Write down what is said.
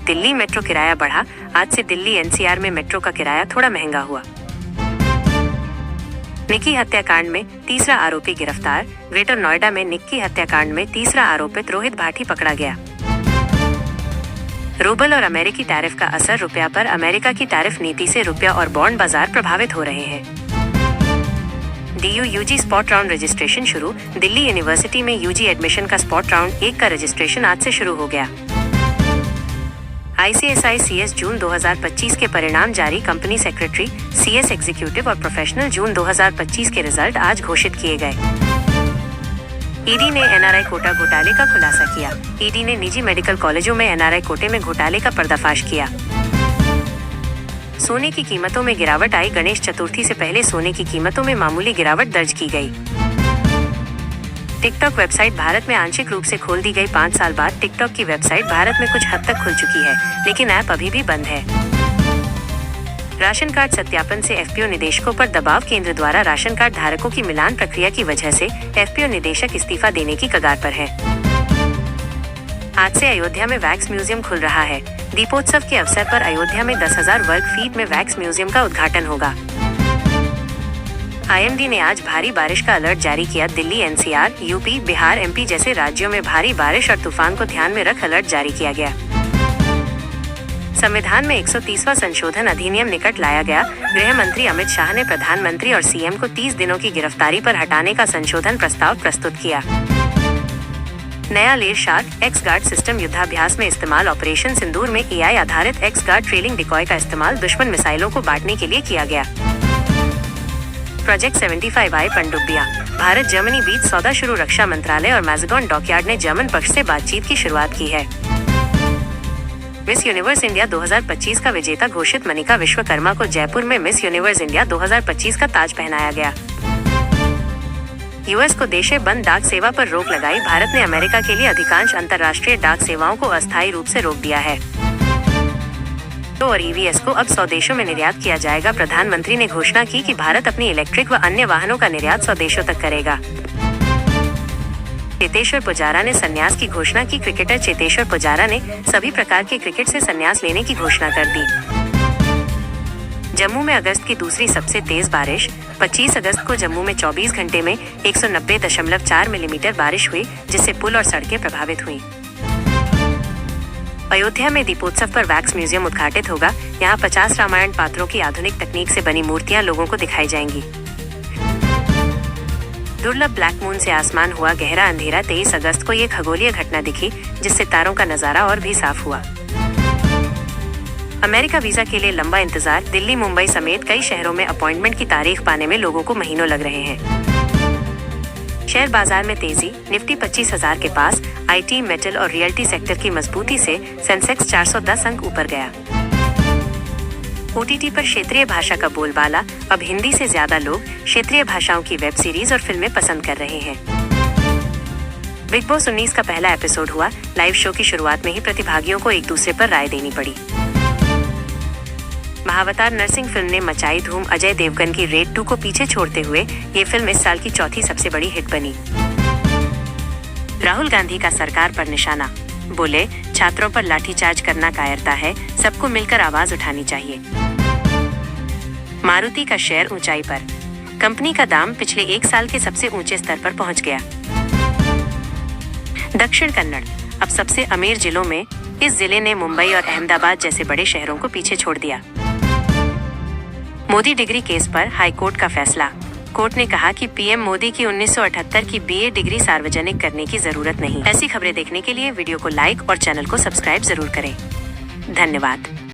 Delhi metro किराया बढ़ा, आज से दिल्ली एनसीआर में मेट्रो का किराया थोड़ा महंगा हुआ। निक्की हत्याकांड में तीसरा आरोपी गिरफ्तार, ग्रेटर नोएडा में निक्की हत्याकांड में तीसरा आरोपित रोहित भाटी पकड़ा गया। रूबल और अमेरिकी टैरिफ का असर रुपया पर, अमेरिका की टैरिफ नीति से रुपया और बॉन्ड बाजार प्रभावित हो रहे हैं। DU UG spot round registration शुरू, दिल्ली यूनिवर्सिटी में UG एडमिशन का स्पॉट राउंड 1 का रजिस्ट्रेशन आज से शुरू हो गया। ICSI CS जून 2025 के परिणाम जारी, कंपनी सेक्रेटरी, CS एग्जीक्यूटिव और प्रोफेशनल जून 2025 के रिजल्ट आज घोषित किए गए। ED ने NRI कोटा घोटाले का खुलासा किया। ED ने निजी मेडिकल कॉलेजों में NRI कोटे में घोटाले का पर्दाफाश किया। सोने की कीमतों में गिरावट आई, गणेश चतुर्थी से पहले सोने की कीमतों में मामूली गिरावट दर्ज की गई। टिकटॉक वेबसाइट भारत में आंशिक रूप से खोल दी गई। 5 साल बाद टिकटॉक की वेबसाइट भारत में कुछ हद तक खुल चुकी है, लेकिन ऐप अभी भी बंद है। राशन कार्ड सत्यापन से FPO निदेशकों पर दबाव, केंद्र द्वारा राशन कार्ड धारकों की मिलान प्रक्रिया की वजह से FPO निदेशक इस्तीफा देने की कगार पर है। आज से अयोध्या में वैक्स म्यूजियम खुल रहा है। दीपोत्सव के अवसर पर अयोध्या में 10,000 वर्ग फीट में वैक्स म्यूजियम का उद्घाटन होगा। IMD ने आज भारी बारिश का अलर्ट जारी किया। Delhi, NCR, UP, Bihar, MP जैसे राज्यों में भारी बारिश और तूफान को ध्यान में रख अलर्ट जारी किया गया। संविधान में 130वां संशोधन अधिनियम निकट लाया गया। गृह मंत्री अमित शाह ने प्रधानमंत्री और CM को 30 दिनों की गिरफ्तारी पर हटाने का संशोधन प्रस्ताव प्रस्तुत किया। नया लेर शार्क एक्स गार्ड सिस्टम युद्धाभ्यास में इस्तेमाल, ऑपरेशन सिंदूर में AI आधारित एक्स गार्ड ट्रेलिंग डिकॉय का इस्तेमाल दुश्मन मिसाइलों को बांटने के लिए किया गया। प्रोजेक्ट 75I पनडुब्बियां, भारत जर्मनी बीच सौदा शुरू, रक्षा मंत्रालय और मैज़ेडॉन डॉकयार्ड ने जर्मन पक्ष से बातचीत की शुरुआत की है। मिस यूनिवर्स इंडिया 2025 का विजेता घोषित, मनिका विश्वकर्मा को जयपुर में मिस यूनिवर्स इंडिया 2025 का ताज पहनाया गया। US को देशे बंद डाक सेवा पर रोक लगाई, भारत ने अमेरिका के लिए अधिकांश अंतर्राष्ट्रीय डाक सेवाओं को अस्थायी रूप से रोक दिया है। और EVs को अब 100 देशों में निर्यात किया जाएगा। प्रधानमंत्री ने घोषणा की कि भारत अपनी इलेक्ट्रिक व अन्य वाहनों का निर्यात 100 देशों तक करेगा। चेतेश्वर पुजारा ने संन्यास की घोषणा की। क्रिकेटर चेतेश्वर पुजारा ने सभी प्रकार के क्रिकेट से संन्यास लेने की घोषणा कर दी। जम्मू में अगस्त की दूसरी सबसे तेज बारिश, 25 अगस्त को जम्मू में 24 घंटे में 190.4 मिलीमीटर बारिश हुई, जिससे पुल और सड़कें प्रभावित हुईं। अयोध्या में दीपोत्सव पर वैक्स म्यूजियम उद्घाटित होगा। यहाँ 50 रामायण पात्रों की आधुनिक तकनीक से बनी मूर्तियां लोगों को दिखाई जाएंगी। दुर्लभ ब्लैक मून से आसमान हुआ गहरा अंधेरा, 23 अगस्त को ये खगोलीय घटना दिखी, जिससे तारों का नजारा और भी साफ हुआ। अमेरिका वीजा के लिए लंबा इंतजार, दिल्ली, मुंबई समेत कई शहरों में अपॉइंटमेंट की तारीख पाने में लोगों को महीनों लग रहे हैं। शेयर बाजार में तेजी, निफ्टी 25,000 के पास, IT, मेटल और रियल्टी सेक्टर की मजबूती से सेंसेक्स 410 अंक ऊपर गया। OTT पर क्षेत्रीय भाषा का बोलबाला, अब हिंदी से ज्यादा लोग क्षेत्रीय भाषाओं की वेब सीरीज और फिल्में पसंद कर रहे हैं। बिग बॉस 19 का पहला एपिसोड हुआ। लाइव शो की शुरुआत में ही प्रतिभागियों को एक दूसरे पर राय देनी पड़ी। महावतार नरसिंह फिल्म ने मचाई धूम, अजय देवगन की रेड 2 को पीछे छोड़ते हुए ये फिल्म इस साल की चौथी सबसे बड़ी हिट बनी। राहुल गांधी का सरकार पर निशाना, बोले छात्रों पर लाठीचार्ज करना कायरता है, सबको मिलकर आवाज उठानी चाहिए। मारुति का शेयर ऊंचाई पर, कंपनी का दाम पिछले 1 साल के सबसे ऊंचे स्तर पर पहुंच गया। दक्षिण कन्नड़ अब सबसे अमीर जिलों में, इस जिले ने मुंबई और अहमदाबाद जैसे बड़े शहरों को पीछे छोड़ दिया। मोदी डिग्री केस पर हाई कोर्ट का फैसला, कोर्ट ने कहा कि PM मोदी की 1978 की BA डिग्री सार्वजनिक करने की जरूरत नहीं। ऐसी खबरें देखने के लिए वीडियो को लाइक और चैनल को सब्सक्राइब जरूर करें। धन्यवाद।